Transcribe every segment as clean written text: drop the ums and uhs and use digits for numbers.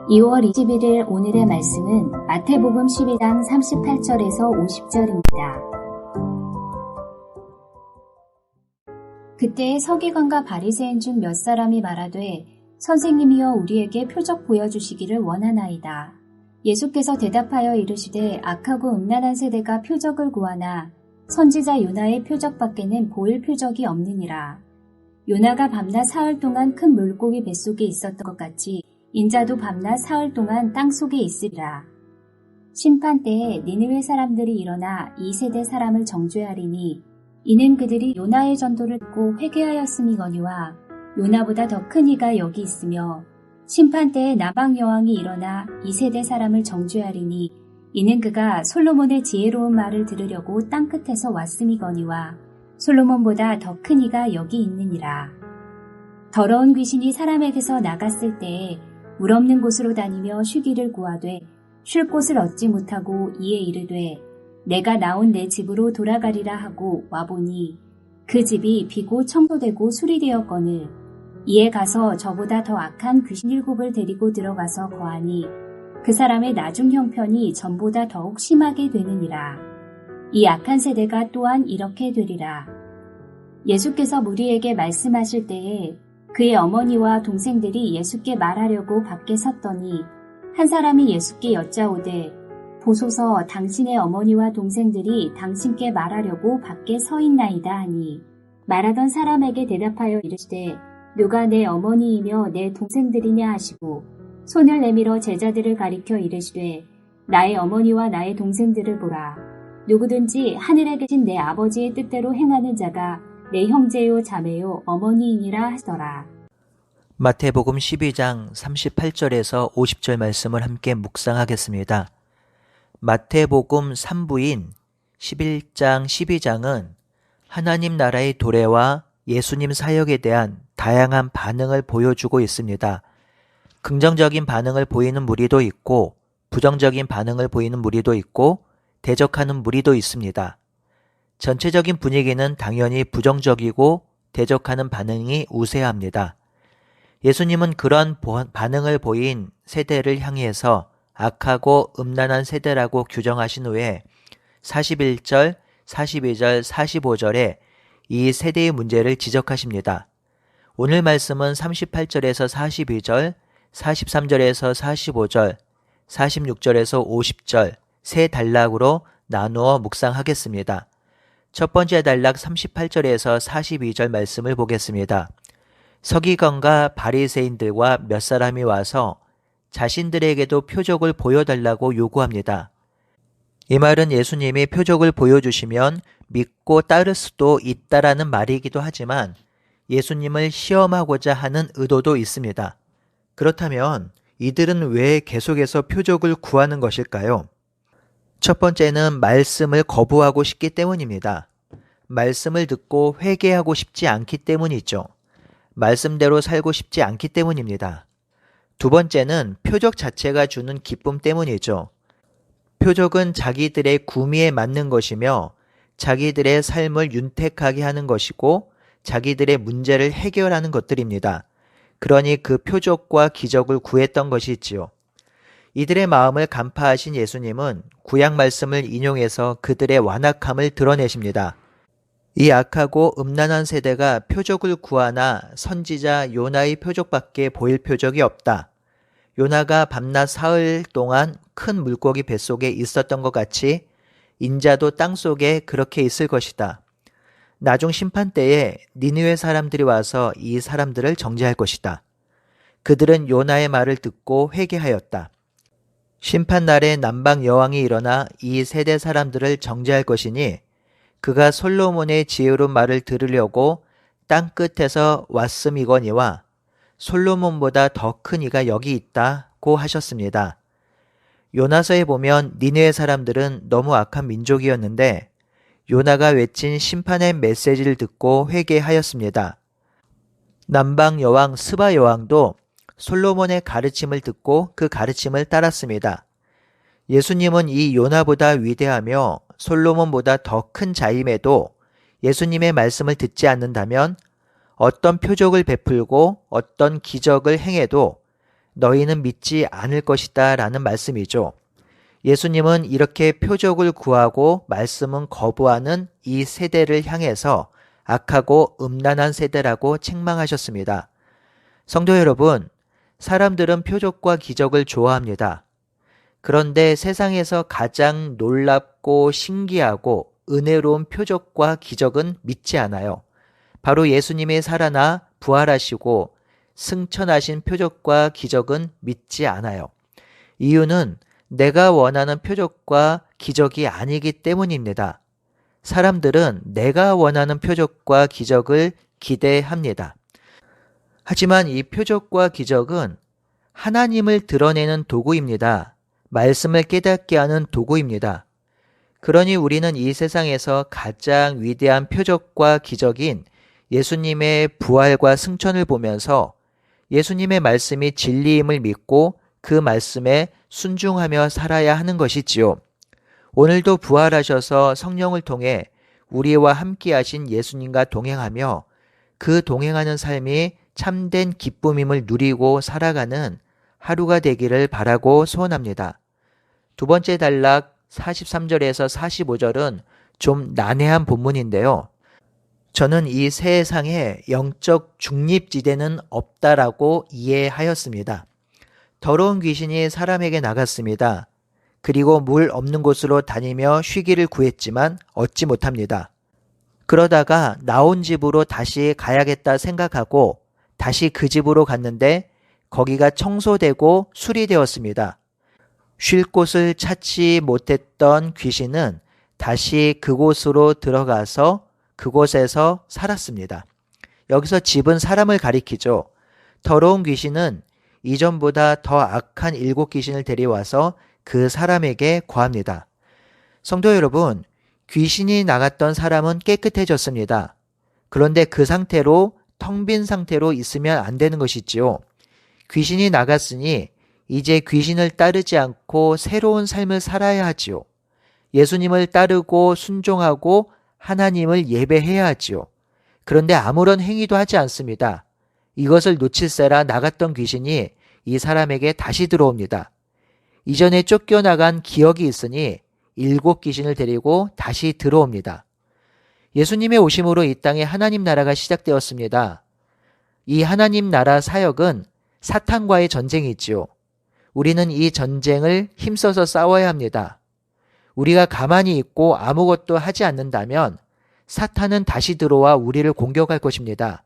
2월 21일 오늘의 말씀은 마태복음 12장 38절에서 50절입니다. 그때 서기관과 바리새인 중 몇 사람이 말하되 선생님이여 우리에게 표적 보여주시기를 원하나이다. 예수께서 대답하여 이르시되 악하고 음란한 세대가 표적을 구하나 선지자 요나의 표적밖에는 보일 표적이 없느니라. 요나가 밤낮 사흘 동안 큰 물고기 뱃속에 있었던 것 같이 인자도 밤낮 사흘 동안 땅속에 있으리라. 심판 때에 니느웨 사람들이 일어나 이 세대 사람을 정죄하리니 이는 그들이 요나의 전도를 듣고 회개하였음이거니와 요나보다 더 큰 이가 여기 있으며 심판 때에 나방 여왕이 일어나 이 세대 사람을 정죄하리니 이는 그가 솔로몬의 지혜로운 말을 들으려고 땅끝에서 왔음이거니와 솔로몬보다 더 큰 이가 여기 있느니라. 더러운 귀신이 사람에게서 나갔을 때에 물 없는 곳으로 다니며 쉬기를 구하되 쉴 곳을 얻지 못하고 이에 이르되 내가 나온 내 집으로 돌아가리라 하고 와보니 그 집이 비고 청소되고 수리되었거늘 이에 가서 저보다 더 악한 귀신 7을 데리고 들어가서 거하니 그 사람의 나중 형편이 전보다 더욱 심하게 되느니라. 이 악한 세대가 또한 이렇게 되리라. 예수께서 무리에게 말씀하실 때에 그의 어머니와 동생들이 예수께 말하려고 밖에 섰더니 한 사람이 예수께 여짜오되 보소서 당신의 어머니와 동생들이 당신께 말하려고 밖에 서 있나이다 하니 말하던 사람에게 대답하여 이르시되 누가 내 어머니이며 내 동생들이냐 하시고 손을 내밀어 제자들을 가리켜 이르시되 나의 어머니와 나의 동생들을 보라. 누구든지 하늘에 계신 내 아버지의 뜻대로 행하는 자가 내 형제요 자매요 어머니이니라 하시더라. 마태복음 12장 38절에서 50절 말씀을 함께 묵상하겠습니다. 마태복음 3부인 11장 12장은 하나님 나라의 도래와 예수님 사역에 대한 다양한 반응을 보여주고 있습니다. 긍정적인 반응을 보이는 무리도 있고 부정적인 반응을 보이는 무리도 있고 대적하는 무리도 있습니다. 전체적인 분위기는 당연히 부정적이고 대적하는 반응이 우세합니다. 예수님은 그런 반응을 보인 세대를 향해서 악하고 음란한 세대라고 규정하신 후에 41절, 42절, 45절에 이 세대의 문제를 지적하십니다. 오늘 말씀은 38절에서 42절, 43절에서 45절, 46절에서 50절 세 단락으로 나누어 묵상하겠습니다. 첫 번째 단락 38절에서 42절 말씀을 보겠습니다. 서기관과 바리새인들과 몇 사람이 와서 자신들에게도 표적을 보여달라고 요구합니다. 이 말은 예수님이 표적을 보여주시면 믿고 따를 수도 있다라는 말이기도 하지만 예수님을 시험하고자 하는 의도도 있습니다. 그렇다면 이들은 왜 계속해서 표적을 구하는 것일까요? 첫 번째는 말씀을 거부하고 싶기 때문입니다. 말씀을 듣고 회개하고 싶지 않기 때문이죠. 말씀대로 살고 싶지 않기 때문입니다. 두 번째는 표적 자체가 주는 기쁨 때문이죠. 표적은 자기들의 구미에 맞는 것이며 자기들의 삶을 윤택하게 하는 것이고 자기들의 문제를 해결하는 것들입니다. 그러니 그 표적과 기적을 구했던 것이지요. 이들의 마음을 간파하신 예수님은 구약 말씀을 인용해서 그들의 완악함을 드러내십니다. 이 악하고 음란한 세대가 표적을 구하나 선지자 요나의 표적밖에 보일 표적이 없다. 요나가 밤낮 사흘 동안 큰 물고기 뱃속에 있었던 것 같이 인자도 땅속에 그렇게 있을 것이다. 나중 심판 때에 니느웨 사람들이 와서 이 사람들을 정죄할 것이다. 그들은 요나의 말을 듣고 회개하였다. 심판날에 남방 여왕이 일어나 이 세대 사람들을 정죄할 것이니 그가 솔로몬의 지혜로운 말을 들으려고 땅끝에서 왔음이거니와 솔로몬보다 더 큰 이가 여기 있다고 하셨습니다. 요나서에 보면 니느웨 사람들은 너무 악한 민족이었는데 요나가 외친 심판의 메시지를 듣고 회개하였습니다. 남방 여왕 스바 여왕도 솔로몬의 가르침을 듣고 그 가르침을 따랐습니다. 예수님은 이 요나보다 위대하며 솔로몬보다 더 큰 자임에도 예수님의 말씀을 듣지 않는다면 어떤 표적을 베풀고 어떤 기적을 행해도 너희는 믿지 않을 것이다 라는 말씀이죠. 예수님은 이렇게 표적을 구하고 말씀은 거부하는 이 세대를 향해서 악하고 음란한 세대라고 책망하셨습니다. 성도 여러분, 사람들은 표적과 기적을 좋아합니다. 그런데 세상에서 가장 놀랍고 신기하고 은혜로운 표적과 기적은 믿지 않아요. 바로 예수님이 살아나 부활하시고 승천하신 표적과 기적은 믿지 않아요. 이유는 내가 원하는 표적과 기적이 아니기 때문입니다. 사람들은 내가 원하는 표적과 기적을 기대합니다. 하지만 이 표적과 기적은 하나님을 드러내는 도구입니다. 말씀을 깨닫게 하는 도구입니다. 그러니 우리는 이 세상에서 가장 위대한 표적과 기적인 예수님의 부활과 승천을 보면서 예수님의 말씀이 진리임을 믿고 그 말씀에 순종하며 살아야 하는 것이지요. 오늘도 부활하셔서 성령을 통해 우리와 함께 하신 예수님과 동행하며 그 동행하는 삶이 참된 기쁨임을 누리고 살아가는 하루가 되기를 바라고 소원합니다. 두 번째 단락 43절에서 45절은 좀 난해한 본문인데요. 저는 이 세상에 영적 중립지대는 없다라고 이해하였습니다. 더러운 귀신이 사람에게 나갔습니다. 그리고 물 없는 곳으로 다니며 쉬기를 구했지만 얻지 못합니다. 그러다가 나온 집으로 다시 가야겠다 생각하고 다시 그 집으로 갔는데 거기가 청소되고 수리되었습니다. 쉴 곳을 찾지 못했던 귀신은 다시 그곳으로 들어가서 그곳에서 살았습니다. 여기서 집은 사람을 가리키죠. 더러운 귀신은 이전보다 더 악한 7귀신을 데려와서 그 사람에게 거합니다. 성도 여러분, 귀신이 나갔던 사람은 깨끗해졌습니다. 그런데 그 상태로 텅 빈 상태로 있으면 안 되는 것이지요. 귀신이 나갔으니 이제 귀신을 따르지 않고 새로운 삶을 살아야 하지요. 예수님을 따르고 순종하고 하나님을 예배해야 하지요. 그런데 아무런 행위도 하지 않습니다. 이것을 놓칠세라 나갔던 귀신이 이 사람에게 다시 들어옵니다. 이전에 쫓겨나간 기억이 있으니 7귀신을 데리고 다시 들어옵니다. 예수님의 오심으로 이 땅에 하나님 나라가 시작되었습니다. 이 하나님 나라 사역은 사탄과의 전쟁이지요. 우리는 이 전쟁을 힘써서 싸워야 합니다. 우리가 가만히 있고 아무것도 하지 않는다면 사탄은 다시 들어와 우리를 공격할 것입니다.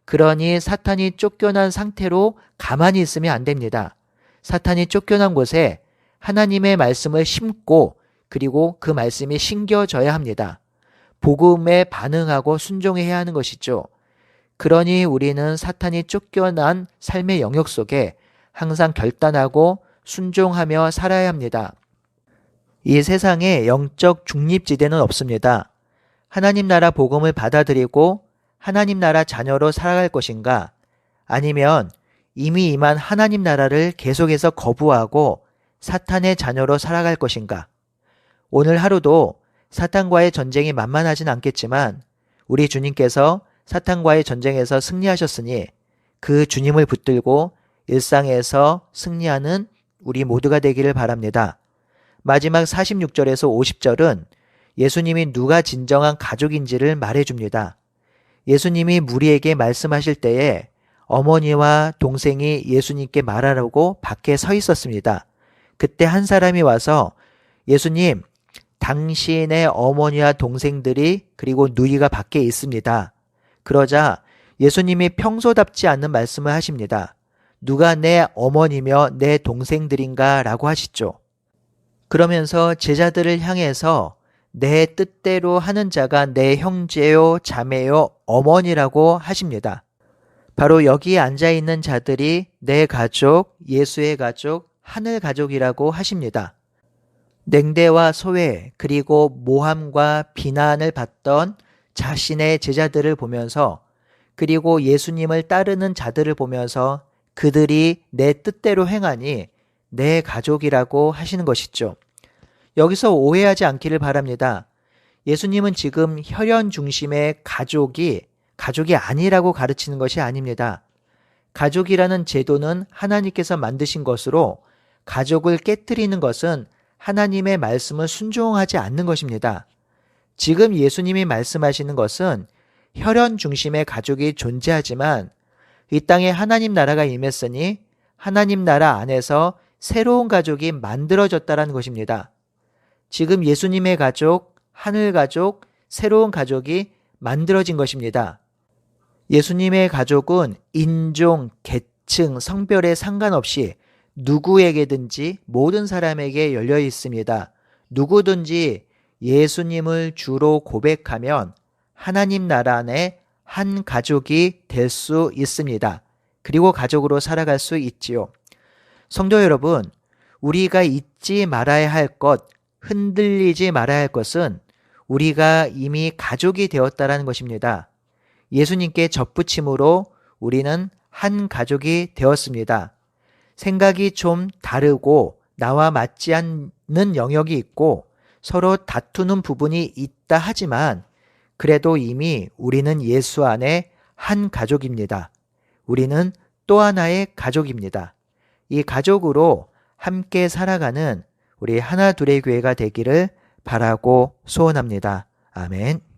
그러니 사탄이 쫓겨난 상태로 가만히 있으면 안 됩니다. 사탄이 쫓겨난 곳에 하나님의 말씀을 심고 그리고 그 말씀이 심겨져야 합니다. 복음에 반응하고 순종해야 하는 것이죠. 그러니 우리는 사탄이 쫓겨난 삶의 영역 속에 항상 결단하고 순종하며 살아야 합니다. 이 세상에 영적 중립지대는 없습니다. 하나님 나라 복음을 받아들이고 하나님 나라 자녀로 살아갈 것인가? 아니면 이미 임한 하나님 나라를 계속해서 거부하고 사탄의 자녀로 살아갈 것인가? 오늘 하루도 사탄과의 전쟁이 만만하진 않겠지만 우리 주님께서 사탄과의 전쟁에서 승리하셨으니 그 주님을 붙들고 일상에서 승리하는 우리 모두가 되기를 바랍니다. 마지막 46절에서 50절은 예수님이 누가 진정한 가족인지를 말해줍니다. 예수님이 무리에게 말씀하실 때에 어머니와 동생이 예수님께 말하라고 밖에 서 있었습니다. 그때 한 사람이 와서 예수님, 당신의 어머니와 동생들이 그리고 누이가 밖에 있습니다. 그러자 예수님이 평소답지 않는 말씀을 하십니다. 누가 내 어머니며 내 동생들인가 라고 하시죠. 그러면서 제자들을 향해서 내 뜻대로 하는 자가 내 형제요 자매요 어머니라고 하십니다. 바로 여기에 앉아있는 자들이 내 가족, 예수의 가족, 하늘 가족이라고 하십니다. 냉대와 소외 그리고 모함과 비난을 받던 자신의 제자들을 보면서 그리고 예수님을 따르는 자들을 보면서 그들이 내 뜻대로 행하니 내 가족이라고 하시는 것이죠. 여기서 오해하지 않기를 바랍니다. 예수님은 지금 혈연 중심의 가족이 아니라고 가르치는 것이 아닙니다. 가족이라는 제도는 하나님께서 만드신 것으로 가족을 깨뜨리는 것은 하나님의 말씀을 순종하지 않는 것입니다. 지금 예수님이 말씀하시는 것은 혈연 중심의 가족이 존재하지만 이 땅에 하나님 나라가 임했으니 하나님 나라 안에서 새로운 가족이 만들어졌다는 것입니다. 지금 예수님의 가족, 하늘 가족, 새로운 가족이 만들어진 것입니다. 예수님의 가족은 인종, 계층, 성별에 상관없이 누구에게든지 모든 사람에게 열려 있습니다. 누구든지 예수님을 주로 고백하면 하나님 나라 안에 한 가족이 될 수 있습니다. 그리고 가족으로 살아갈 수 있지요. 성도 여러분, 우리가 잊지 말아야 할 것, 흔들리지 말아야 할 것은 우리가 이미 가족이 되었다라는 것입니다. 예수님께 접붙임으로 우리는 한 가족이 되었습니다. 생각이 좀 다르고 나와 맞지 않는 영역이 있고 서로 다투는 부분이 있다 하지만 그래도 이미 우리는 예수 안에 한 가족입니다. 우리는 또 하나의 가족입니다. 이 가족으로 함께 살아가는 우리 하나 둘의 교회가 되기를 바라고 소원합니다. 아멘.